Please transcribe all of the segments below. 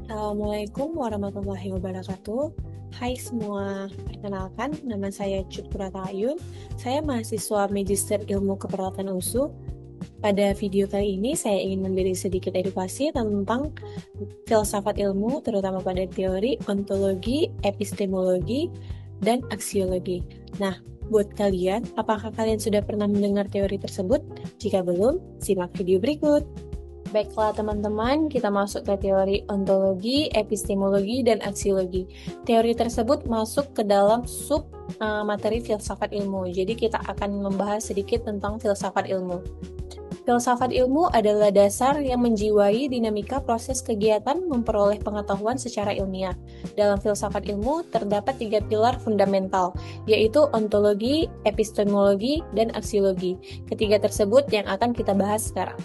Assalamualaikum warahmatullahi wabarakatuh. Hai semua, perkenalkan nama saya Cut Purata Ayun. Saya mahasiswa Magister Ilmu Keperawatan USU. Pada video kali ini saya ingin memberi sedikit edukasi tentang filsafat ilmu, terutama pada teori, ontologi, epistemologi, dan aksiologi. Nah, buat kalian, apakah kalian sudah pernah mendengar teori tersebut? Jika belum, simak video berikut. Baiklah teman-teman, kita masuk ke teori ontologi, epistemologi, dan aksiologi. Teori tersebut masuk ke dalam sub materi filsafat ilmu. Jadi kita akan membahas sedikit tentang filsafat ilmu. Filsafat ilmu adalah dasar yang menjiwai dinamika proses kegiatan memperoleh pengetahuan secara ilmiah. Dalam filsafat ilmu terdapat 3 pilar fundamental, yaitu ontologi, epistemologi, dan aksiologi. Ketiga tersebut yang akan kita bahas sekarang.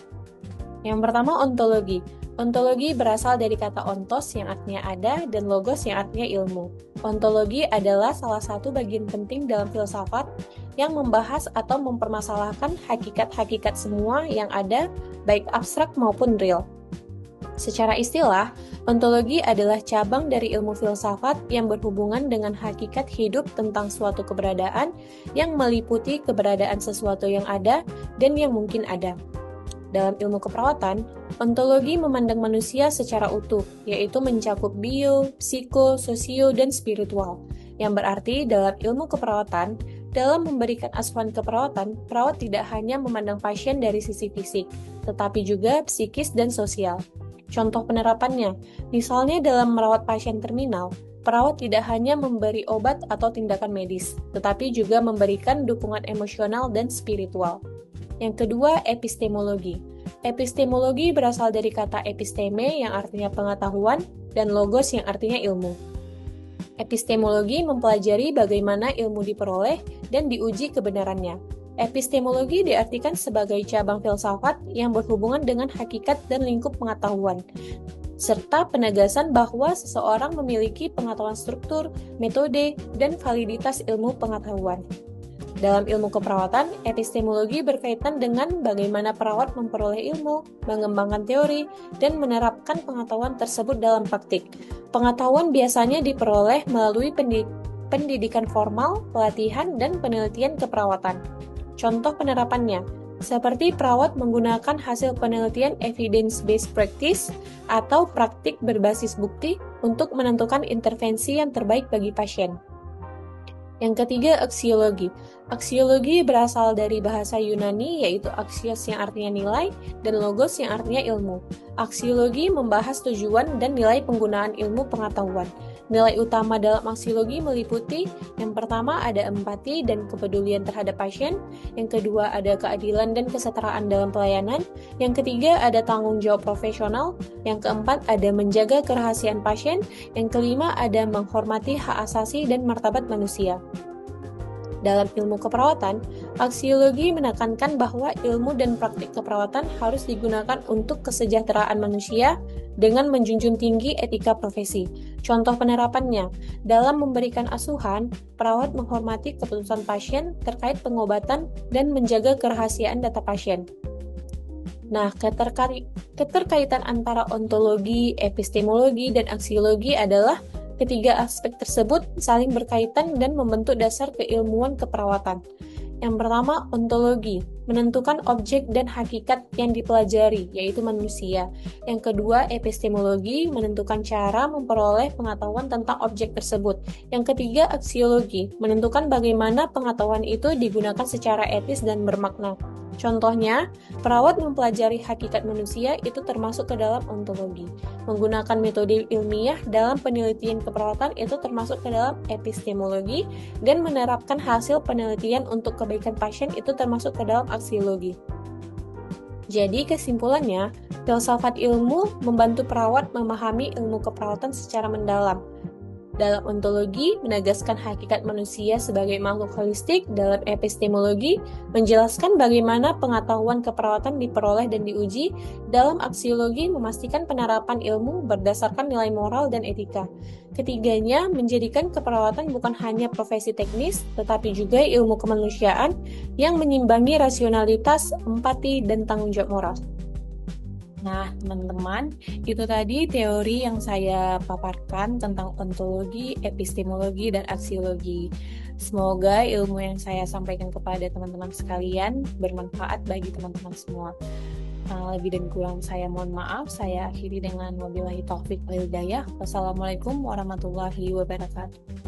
Yang pertama, ontologi. Ontologi berasal dari kata ontos yang artinya ada dan logos yang artinya ilmu. Ontologi adalah salah satu bagian penting dalam filsafat yang membahas atau mempermasalahkan hakikat-hakikat semua yang ada, baik abstrak maupun real. Secara istilah, ontologi adalah cabang dari ilmu filsafat yang berhubungan dengan hakikat hidup tentang suatu keberadaan yang meliputi keberadaan sesuatu yang ada dan yang mungkin ada. Dalam ilmu keperawatan, ontologi memandang manusia secara utuh, yaitu mencakup bio, psiko, sosio, dan spiritual. Yang berarti dalam ilmu keperawatan, dalam memberikan asuhan keperawatan, perawat tidak hanya memandang pasien dari sisi fisik, tetapi juga psikis dan sosial. Contoh penerapannya, misalnya dalam merawat pasien terminal, perawat tidak hanya memberi obat atau tindakan medis, tetapi juga memberikan dukungan emosional dan spiritual. Yang kedua, epistemologi. Epistemologi berasal dari kata episteme yang artinya pengetahuan dan logos yang artinya ilmu. Epistemologi mempelajari bagaimana ilmu diperoleh dan diuji kebenarannya. Epistemologi diartikan sebagai cabang filsafat yang berhubungan dengan hakikat dan lingkup pengetahuan, serta penegasan bahwa seseorang memiliki pengetahuan struktur, metode, dan validitas ilmu pengetahuan. Dalam ilmu keperawatan, epistemologi berkaitan dengan bagaimana perawat memperoleh ilmu, mengembangkan teori, dan menerapkan pengetahuan tersebut dalam praktik. Pengetahuan biasanya diperoleh melalui pendidikan formal, pelatihan, dan penelitian keperawatan. Contoh penerapannya, seperti perawat menggunakan hasil penelitian evidence-based practice atau praktik berbasis bukti untuk menentukan intervensi yang terbaik bagi pasien. Yang ketiga, aksiologi. Aksiologi berasal dari bahasa Yunani, yaitu axios yang artinya nilai, dan logos yang artinya ilmu. Aksiologi membahas tujuan dan nilai penggunaan ilmu pengetahuan. Nilai utama dalam aksiologi meliputi, yang pertama ada empati dan kepedulian terhadap pasien, yang kedua ada keadilan dan kesetaraan dalam pelayanan, yang ketiga ada tanggung jawab profesional, yang keempat ada menjaga kerahasiaan pasien, yang kelima ada menghormati hak asasi dan martabat manusia. Dalam ilmu keperawatan, aksiologi menekankan bahwa ilmu dan praktik keperawatan harus digunakan untuk kesejahteraan manusia dengan menjunjung tinggi etika profesi. Contoh penerapannya, dalam memberikan asuhan, perawat menghormati keputusan pasien terkait pengobatan dan menjaga kerahasiaan data pasien. Nah, keterkaitan antara ontologi, epistemologi, dan aksiologi adalah ketiga aspek tersebut saling berkaitan dan membentuk dasar keilmuan keperawatan. Yang pertama, ontologi, menentukan objek dan hakikat yang dipelajari, yaitu manusia. Yang kedua, epistemologi, menentukan cara memperoleh pengetahuan tentang objek tersebut. Yang ketiga, aksiologi, menentukan bagaimana pengetahuan itu digunakan secara etis dan bermakna. Contohnya, perawat mempelajari hakikat manusia itu termasuk ke dalam ontologi. Menggunakan metode ilmiah dalam penelitian keperawatan itu termasuk ke dalam epistemologi, dan menerapkan hasil penelitian untuk kebaikan pasien itu termasuk ke dalam aksiologi. Jadi kesimpulannya, filsafat ilmu membantu perawat memahami ilmu keperawatan secara mendalam. Dalam ontologi, menegaskan hakikat manusia sebagai makhluk holistik. Dalam epistemologi, menjelaskan bagaimana pengetahuan keperawatan diperoleh dan diuji. Dalam aksiologi, memastikan penerapan ilmu berdasarkan nilai moral dan etika. Ketiganya menjadikan keperawatan bukan hanya profesi teknis, tetapi juga ilmu kemanusiaan yang menyimbangi rasionalitas, empati, dan tanggung jawab moral. Nah, teman-teman, itu tadi teori yang saya paparkan tentang ontologi, epistemologi, dan aksiologi. Semoga ilmu yang saya sampaikan kepada teman-teman sekalian bermanfaat bagi teman-teman semua. Lebih dan kurang saya mohon maaf. Saya akhiri dengan wabillahi taufik wal hidayah. Wassalamualaikum warahmatullahi wabarakatuh.